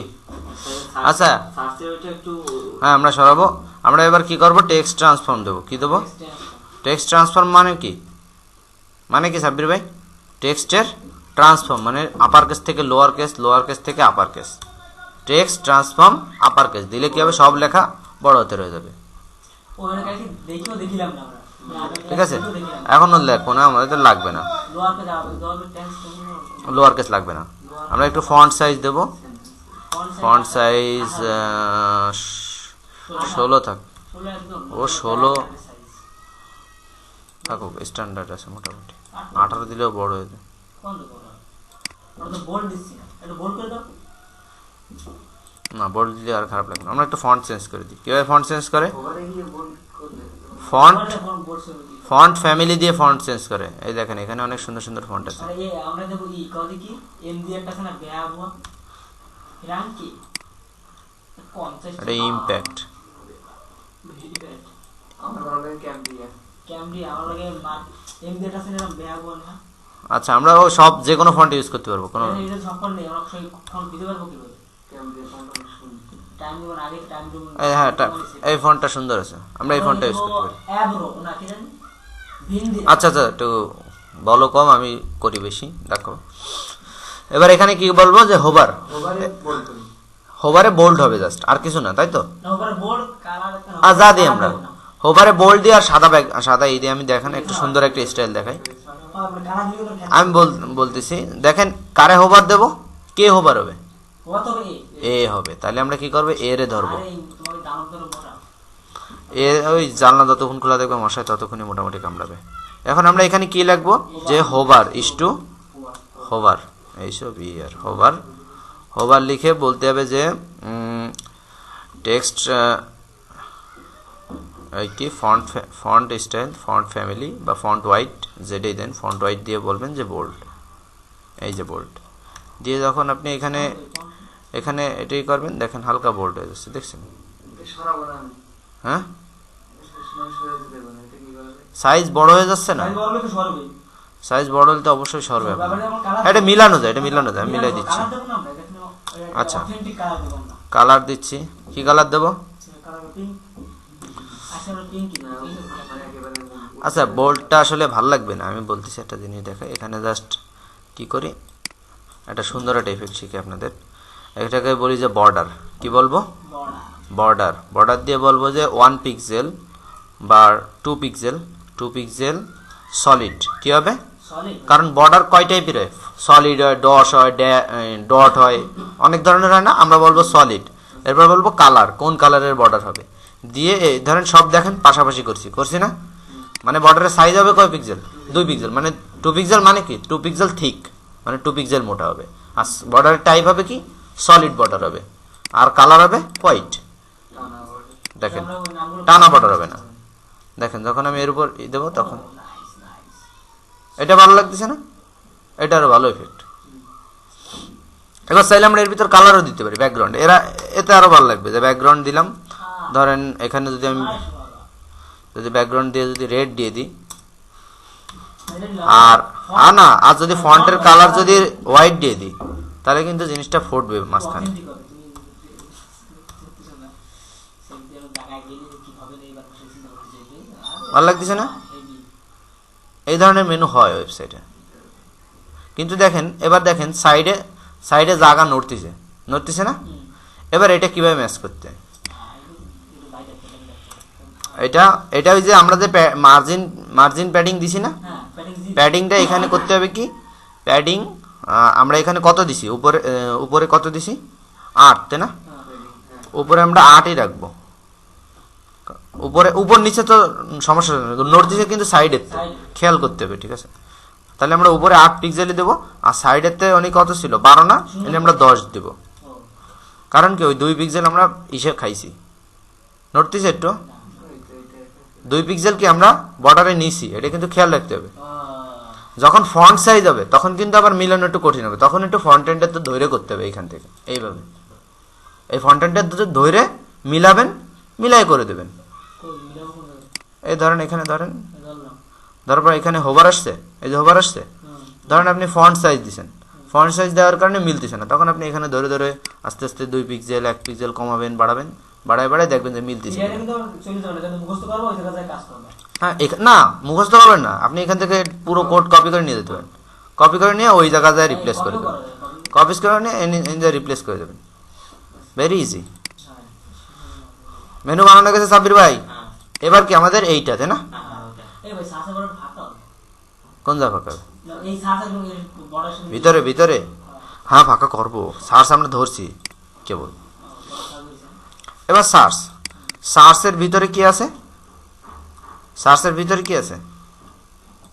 আচ্ছা সার্চে ওইটা একটু হ্যাঁ আমরা সরাবো। আমরা এবার কি করব? টেক্সট ট্রান্সফর্ম দেবো। কি দেবো? টেক্সট ট্রান্সফর্ম মানে কি? সাব্বির ভাই? টেক্সটের ট্রান্সফর্ম মানে আপার কেস থেকে লোয়ার কেস, লোয়ার কেস থেকে upper case. Text transform upper case দিলে কি হবে? সব লেখা বড় হাতের হয়ে যাবে। ওখানে কাছে দেখিও দেখিলাম না আমরা, ঠিক আছে, এখনো লেখো না, আমাদের লাগবে না, লোয়ার পে যাবে, lower pay tense lower case লাগবে না। আমরা একটু ফন্ট সাইজ দেবো, ফন্ট সাইজ 16 থাক, 16 একদম ও 16 থাকুক, স্ট্যান্ডার্ড আছে মোটামুটি। 18 দিলেও বড় হয়ে যায়। কোন দেখো ওটা তো বোল্ড দিচ্ছি না, এটা বোল্ড করে দাও। না, বোল্ড দিলে আর খারাপ লাগবে না। আমরা একটু ফন্ট চেঞ্জ করে দিই। কীভাবে ফন্ট চেঞ্জ করে? ওভারে গিয়ে বোল্ড করলে ফন্ট বোল্ড করে দিই। ফন্ট ফ্যামিলি দিয়ে ফন্ট চেঞ্জ করে। এই দেখেন এখানে অনেক সুন্দর সুন্দর ফন্ট আছে। আরে এই আমরা দেব ই কদি কি এম দিয়ে একটা আছে না বেয়াবুয়া রাং কি 50 এটা ইমপ্যাক্ট। আমার অনলাইন ক্যাম্প দিয়ে ক্যামরি আমার লাগে এম দিয়ে একটা আছে না বেয়াবুয়া না। আচ্ছা, আমরা ও সব যে কোনো ফন্ট ইউজ করতে পারবো, কোনো এটা সম্পূর্ণ নেই, আমরা সেই ফোন দিতে পারবো কি বলে ক্যাম্প দিয়ে ফোনটা শুনি টাইম দিব না, আগে টাইম দিব। হ্যাঁ, এই ফন্টটা সুন্দর আছে, আমরা এই ফন্টটা ইউজ করতে পারি। অ্যাব্রো না কি জানি ভিন্দি। আচ্ছা আচ্ছা, একটু বলো কম, আমি করি বেশি, দেখো। এবার এখানে কি বলবো যে হোভার, ওভারে বোল্ড করি হোভারে বোল্ড হবে জাস্ট, আর কিছু না, তাই তো? না ওপরে বোল্ড কালার যা দিই আমরা হোভারে বোল্ড দিয়ে আর সাদা এই দিয়ে আমি দেখেন একটু সুন্দর একটা স্টাইল দেখাই। আমরা কালার দিয়ে করে আমি বলতেছি, দেখেন কারে হোভার দেবো, কে হোভার হবে? কত হবে এ হবে। তাহলে আমরা কি করবো, এ রে ধরবো। আরে তোমাকে দাম ধরে মোটা এ ওই জানলা যতক্ষণ খোলা দেখবে মশায় ততক্ষণই মোটামুটি কামড়াবে। এখন আমরা এখানে কি লিখবো, যে হোভার ইস টু হোভার, এইসব ইয়ার হোভার। হোভার লিখে বলতে হবে যে টেক্সট কি ফন্ট স্টাইল, ফন্ট ফ্যামিলি বা ফন্ট হোয়াইট, যেটাই দেন ফন্ট হোয়াইট দিয়ে বলবেন যে বোল্ড, এই যে বোল্ড দিয়ে যখন আপনি এখানে এটাই করবেন, দেখেন হালকা বোল্ড হয়ে যাচ্ছে, দেখছেন? সরাবো না আমি, হ্যাঁ, সরে যেতে দেবো না, এটা কি করবে? সাইজ বড় হয়ে যাচ্ছে না? তাই বলবে তো সরবে। সাইজ বড় হলে তো অবশ্যই সরবে। ব্যাপারে যেমন কালার এটা মিলানো যায়, এটা মিলানো যায়, আমি মিলাই দিচ্ছি। কালার দেব না আমরা এখানে আচ্ছা। অথেন্টিক কালার দেব আমরা। কালার দিচ্ছি, কি কালার দেবো? কালার পিঙ্ক আসলে পিঙ্ক কি না মানে একেবারে আচ্ছা, বোল্ডটা আসলে ভাল লাগবে না, আমি বলতেছি একটা জিনিস দেখা। এখানে জাস্ট কি করি, একটা সুন্দর একটা এফেক্ট শিখি আপনাদের। এটাকে বলি যে বর্ডার, কি বলবো? বড় বর্ডার দিয়ে বলবো যে 1 পিক্সেল বা 2 পিক্সেল সলিড, কি হবে? সলিড। কারণ বর্ডার কয় টাইপের হয়, সলিড হয়, ডস হয়, ডট হয়, অনেক ধরনের হয় না, আমরা বলবো সলিড। এরপর বলবো কালার, কোন কালারের বর্ডার হবে দিয়ে, এই ধরেন সব দেখেন পাশাপাশি করছি না, মানে বর্ডারের সাইজ হবে কয় পিক্সেল, 2 পিক্সেল, মানে 2 পিক্সেল মানে কি, 2 পিক্সেল থিক, মানে 2 পিক্সেল মোটা হবে। আর বর্ডারের টাইপ হবে কি, সলিড বর্ডার হবে, আর কালার হবে হোয়াইট। টানা বলে দেখেন আমরা ওই নামগুলো টানা বর্ডার হবে না। দেখেন যখন আমি এর উপর দেবো তখন নাইস নাইস। এটা ভালো লাগতেছে না, এটা আরো ভালো এফেক্ট। এবার চাইলে আমরা এর ভিতর কালারও দিতে পারি, ব্যাকগ্রাউন্ড, এতে আরো ভালো লাগবে যে ব্যাকগ্রাউন্ড দিলাম। ধরেন এখানে যদি আমি ব্যাকগ্রাউন্ড দিয়ে যদি রেড দিয়ে দিই, আর যদি ফন্টের কালার যদি হোয়াইট দিয়ে দিই, তাহলে কিন্তু জিনিসটা ফুটবে মাঝখানে। ভালো লাগতেছে না? এই ধরনের মেনু হয় ওয়েবসাইটে, কিন্তু দেখেন এবার দেখেন সাইডে জায়গা নড়তেছে না। এবার এটা কিভাবে ম্যাচ করতে, এটা ওই যে আমরা যে মার্জিন প্যাডিং দিছি না, প্যাডিংটা এখানে করতে হবে কি, প্যাডিং আমরা এখানে কত দিছি, উপরে কত দিছি, 8, তাই না? উপরে আমরা 8ই রাখবো। উপর নিচে তো সমস্যা নড়তেছে, কিন্তু সাইডের খেয়াল করতে হবে, ঠিক আছে? তাহলে আমরা উপরে 8 পিক্সেলই দেবো, আর সাইডেতে অনেক কত ছিল, 12 না, এনে আমরা 10 দেবো। কারণ কি, ওই 2 পিক্সেল আমরা খাইছি, নড়তেছে একটু, 2 পিক্সেল কি আমরা বর্ডারে নিছি, এটা কিন্তু খেয়াল রাখতে হবে। যখন ফন্ট সাইজ হবে তখন কিন্তু আবার মিলানো একটু কঠিন হবে, তখন একটু ফন্ট এন্ডটা তো ধরে করতে হবে, এইখান থেকে এইভাবে এই ফন্ট এন্ডটা ধরে মিলাবেন, মিলাই করে দেবেন। এই ধরেন এখানে ধরেন, ধরার পর এখানে হোভার আসছে, এই যে হোভার আসছে, ধরেন আপনি ফন্ট সাইজ দিচ্ছেন, ফন্ট সাইজ দেওয়ার কারণে মিলতেছে না, তখন আপনি এখানে ধরে আস্তে আস্তে 2 পিক্সেল 1 পিক্সেল কমাবেন, বাড়ায় দেখবেন যে মিলতেছে। হ্যাঁ, না মুখস্থ করবেন না, আপনি এখান থেকে পুরো কোড কপি করে নিয়ে যেতে পারেন, কপি করে নিয়ে ওই জায়গায় রিপ্লেস করে দেবেন, কপি করে নিয়ে রিপ্লেস করে দেবেন, ভেরি ইজি। মেনু বানানো গেছে সাব্বির ভাই। হ্যাঁ এবার কি আমাদের এইটা, তাই না? হ্যাঁ হ্যাঁ ওটা এই ভাই সাসা বড় ফাঁকা হবে। কোন যা ফাঁকা? না, এই সাসা এবং এর বর্ডার সঙ্গে ভিতরে ভিতরে হ্যাঁ ফাঁকা করবো, সার্চ আমরা ধরছি কেবল। এবার সার্চ, সার্চের ভিতরে কি আছে? সার্চের ভিতরে কি আছে?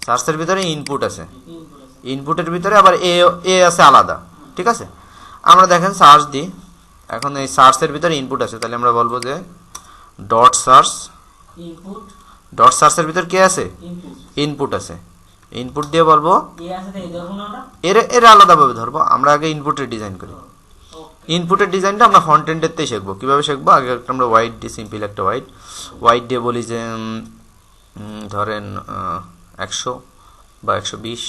সার্চের ভিতরে ইনপুট আছে, ইনপুটের ভিতরে আবার এ এ আছে আলাদা, ঠিক আছে? আমরা দেখেন সার্চ দিই, এখন এই সার্চের ভিতরে ইনপুট আছে, তাহলে আমরা বলবো যে ডট সার্চ, ইনপুট ডট সার্চের ভিতর কি আছে? ইনপুট ইনপুট আছে, ইনপুট দিয়ে বলবো এ আছে তাই ধরবো না ওটা। এর এর আলাদাভাবে ধরবো। আমরা আগে ইনপুটের ডিজাইন করি, ইনপুটের ডিজাইনটা আমরা ফ্রন্ট এন্ডেরতেই শিখবো। কীভাবে শিখবো? আগে একটা আমরা হোয়াইট দিয়ে, সিম্পল একটা হোয়াইট দিয়ে বলি যে ধরেন 100 বা 120।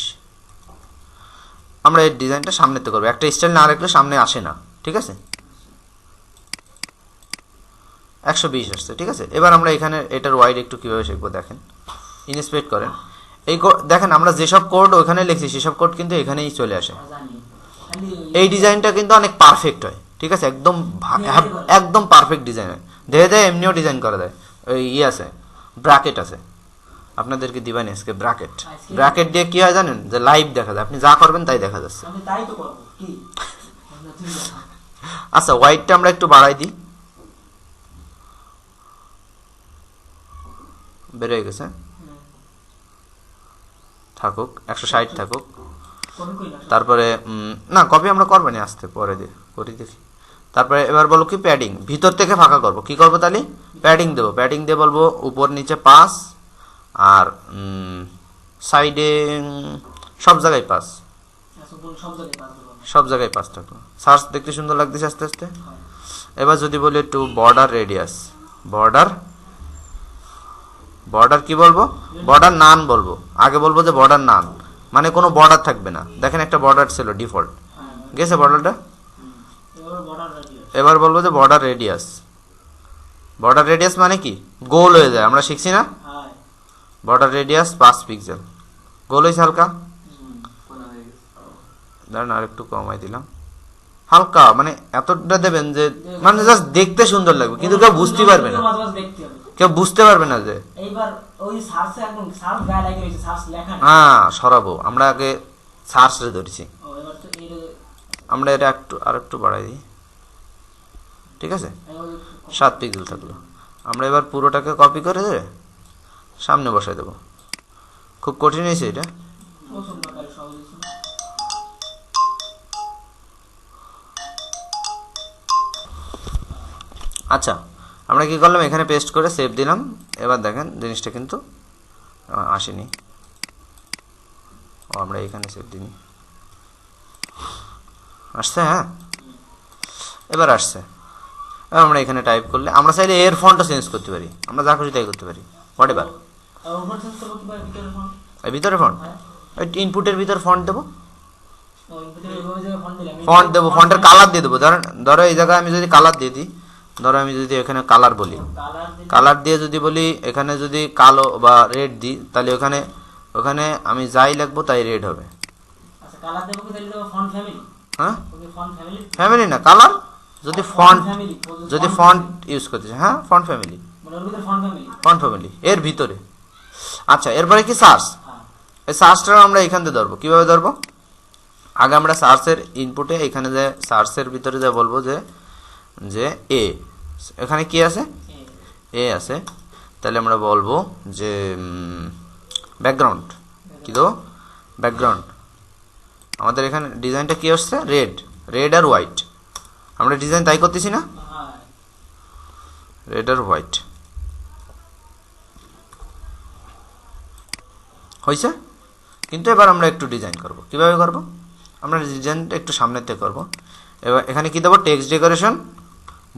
আমরা এর ডিজাইনটা সামনেতে করবো, একটা স্টাইল না রাখলে সামনে আসে না, ঠিক আছে? 120 আসছে, ঠিক আছে? এবার আমরা এখানে এটার হোয়াইট একটু কীভাবে শিখবো দেখেন, ইন্সপেক্ট করেন। এই দেখেন আমরা যেসব কোড ওখানে লিখছি সেসব কোড কিন্তু এখানেই চলে আসে। জানি খালি এই ডিজাইনটা কিন্তু অনেক পারফেক্ট হয়, ঠিক আছে? একদম একদম পারফেক্ট ডিজাইন হয়। দেখে দেয় এমনিও ডিজাইন করা যায়। ওই আছে ব্র্যাকেট আছে, আপনাদেরকে দিবানি আজকে ব্র্যাকেট। ব্র্যাকেট দিয়ে কি হয় জানেন? যে লাইভ দেখা যায়, আপনি যা করবেন তাই দেখা যাচ্ছে। আমি তাই তো করবো কি। আচ্ছা হোয়াইটটা আমরা একটু বাড়াই দিই, বেড়ে গেছে, থাকুক 160 থাকুক। কবি কই না তারপরে না কপি আমরা করবো না, আসতে পরে দিয়ে করি দেখি। তারপরে এবার বলবো কি প্যাডিং, ভিতর থেকে ফাঁকা করব। কি করবো তাহলে? প্যাডিং দেবো। প্যাডিং দিয়ে বলবো উপর নিচে 5 আর সাইডে সব জায়গায় 5, সব জায়গায় পাস করবো। সব জায়গায় 5 থাকলো। সার্চ দেখতে সুন্দর লাগতেছে আস্তে আস্তে। এবার যদি বলি একটু বর্ডার রেডিয়াস, বর্ডার বর্ডার কি বলবো? বর্ডার নান বলবো। আগে বলবো যে বর্ডার নান, মানে কোনো বর্ডার থাকবে না। দেখেন একটা বর্ডার ছিল ডিফল্ট, গেছে বর্ডারটা। এবার বর্ডার রাডিয়াস এবার বলবো যে বর্ডার রেডিয়াস। বর্ডার রেডিয়াস মানে কি? গোল হয়ে যায়, আমরা শিখছি না? হ্যাঁ বর্ডার রেডিয়াস 5 পিক্সেল। গোল হয়েছে হালকা, কোনা হয়ে গেছে। ধরেন আর একটু কমাই দিলাম হালকা, মানে এতটা দেবেন যে মানে জাস্ট দেখতে সুন্দর লাগবে, কিন্তু কেউ বুঝতে পারবে না, মাঝে মাঝে দেখতে হবে। কেউ বুঝতে পারবে না যে এইবার ওই সার্চে এখন সার্চ গায়ে লাগিয়ে রয়েছে, সার্চ লেখা নেই। হ্যাঁ সরাবো। আমরা আগে সার্চে ধরেছি, ও এবার তো এই আমরা এটা একটু আর একটু বাড়াই দিই, ঠিক আছে? 7 পিক্সেল থাকলো। আমরা এবার পুরোটাকে কপি করে দেবে সামনে বসাই দেবো। খুব কঠিন হয়েছে এটা। প্রচন্ড কাজ সহজ ছিল। আচ্ছা আমরা কি করলাম? এখানে পেস্ট করে সেভ দিলাম। এবার দেখেন জিনিসটা কিন্তু আসেনি। ও আমরা এখানে সেভ দিই, আসছে? হ্যাঁ এবার আসছে। এবার আমরা এখানে টাইপ করলে আমরা চাইলে এর ফন্টটা চেঞ্জ করতে পারি, আমরা যা খুশি তাই করতে পারি, হোয়াট এভার। আর ওভার চেঞ্জ করবো কিভাবে? ভিতরে ফন্ট এই ভিতরে ফন্ট, হ্যাঁ ওই ইনপুটের ভিতর ফন্ট দেবো, ওই ভিতরে ওই জায়গায় ফন্ট দিলাম। ফন্ট দেবো, ফন্টের কালার দিয়ে দেবো। ধরো এই জায়গায় আমি যদি কালার দিয়ে দিই, ধরো আমি যদি এখানে কালার বলি, কালার দিলে কালার দিয়ে যদি বলি এখানে যদি কালো বা রেড দিই, তাহলে ওখানে ওখানে আমি যাই লিখবো তাই রেড হবে। আচ্ছা কালার দেবো কি তাহলে দেবো ফন্ট ফ্যামিলি? হ্যাঁ ওকে ফন্ট ফ্যামিলি ফ্যামিলি না কালার, যদি ফন্ট ফ্যামিলি যদি ফন্ট ইউজ করতেছে, হ্যাঁ ফন্ট ফ্যামিলি, মানে ওর ভিতরে ফন্ট ফ্যামিলি। ফন্ট ফ্যামিলি এর ভিতরে। আচ্ছা এরপরে কি সার্চ, হ্যাঁ এই সার্চটা আমরা এখান থেকে ধরবো। কীভাবে ধরবো? আগে আমরা সার্চের ইনপুটে এখানে যে সার্চের ভিতরে যা বলবো যে যে এ, এখানে কি আছে? এ আছে। তাহলে আমরা বলবো যে ব্যাকগ্রাউন্ড, কি দেবো? ব্যাকগ্রাউন্ড। আমাদের এখানে ডিজাইনটা কি আসছে? রেড, রেড আর হোয়াইট। আমরা ডিজাইন তাই করতেছি না? হ্যাঁ রেড আর হোয়াইট হয়েছে। কিন্তু এবার আমরা একটু ডিজাইন করব। কিভাবে করব? আমরা ডিজাইনটা একটু সামনের থেকে করব। এবার এখানে কি দেবো? Text decoration.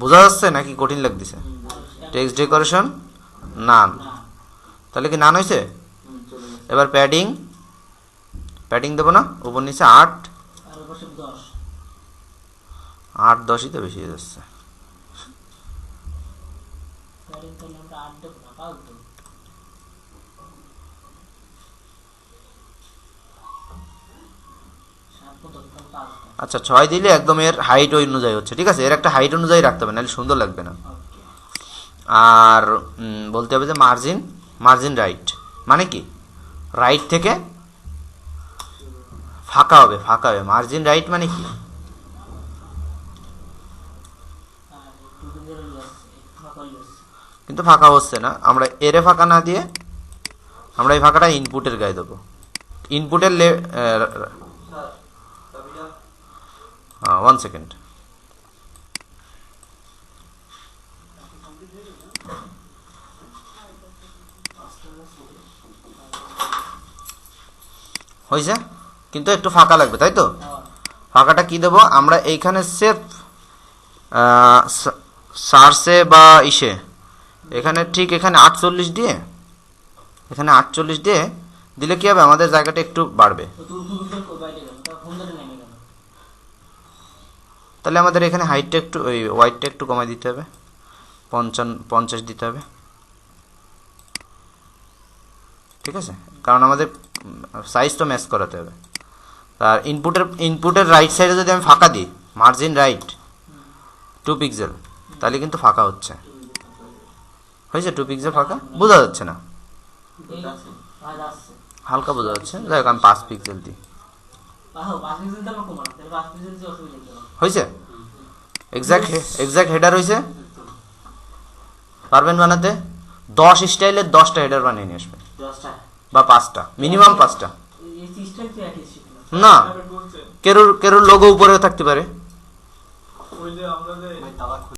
বোঝা যাচ্ছে নাকি কঠিন লাগতেছে? টেক্সট ডেকোরেশন নান। তাহলে কি নান হয়েছে? চলে গেছে। এবার প্যাডিং, প্যাডিং দেবো না? উপর নিচে 8, আর ওর পাশে 10 8 10ই তো বেশি হয়ে যাচ্ছে। প্যাডিং করলে আমরা 8 দেবো না, 5 দেবো। আচ্ছা 6 দিলে একদম এর হাইট ওই অনুযায়ী হচ্ছে, ঠিক আছে? এর একটা হাইট অনুযায়ী রাখতে হবে, নাহলে সুন্দর লাগবে না। আর বলতে হবে যে মার্জিন রাইট মানে কি রাইট থেকে ফাঁকা হবে মার্জিন রাইট মানে কি আর একটু কিন্তু ফাঁকা হয়ে যাচ্ছে। কিন্তু ফাঁকা হচ্ছে না, আমরা এরে ফাঁকা না দিয়ে আমরা এই ফাঁকাটা ইনপুটের গায়ে দেবো। ইনপুটের 1 সেকেন্ড। হয়েছে, কিন্তু একটু ফাঁকা লাগবে তাই তো। হ্যাঁ, ফাঁকাটা কি দেবো আমরা এইখানে সেফ সার্চে বা ইসে এখানে ঠিক এখানে 48 দিয়ে দিলে কি হবে আমাদের জায়গাটা একটু বাড়বে। তো তুই গুগল কর বাইরে গেল তা ফোন ধরে নেমে গেল। তাহলে আমাদের এখানে হাইটটা একটু ওই ওয়াইডটা একটু কমাই দিতে হবে, 50 দিতে হবে, ঠিক আছে, কারণ আমাদের সাইজটা ম্যাচ করাতে হবে। আর ইনপুটের রাইট সাইডে যদি আমি ফাঁকা দিই মার্জিন রাইট 2 পিক্সেল তাহলে কিন্তু ফাঁকা হচ্ছে। হয়েছে 2 পিক্সেল ফাঁকা, বোঝা যাচ্ছে না, এই আজ আসছে হালকা বোঝা যাচ্ছে। যাই হোক আমি 5 পিক্সেল দিই। পাহো 5 পিক্সেল তো আমরা কমানো তাহলে 5 পিক্সেল যে অসুবিধা নেই। হয়েছে, এক্সাক্ট হেডার হয়েছে। পারবেন বানাতে 10 স্টাইলের 10টা হেডার বানিয়ে নিয়ে আসবে 10টা বা 5টা, মিনিমাম 5টা। এই সিস্টেম তো একই শিখলাম। না তারপরে বলছে কেরুর লোগো উপরেও থাকতে পারে,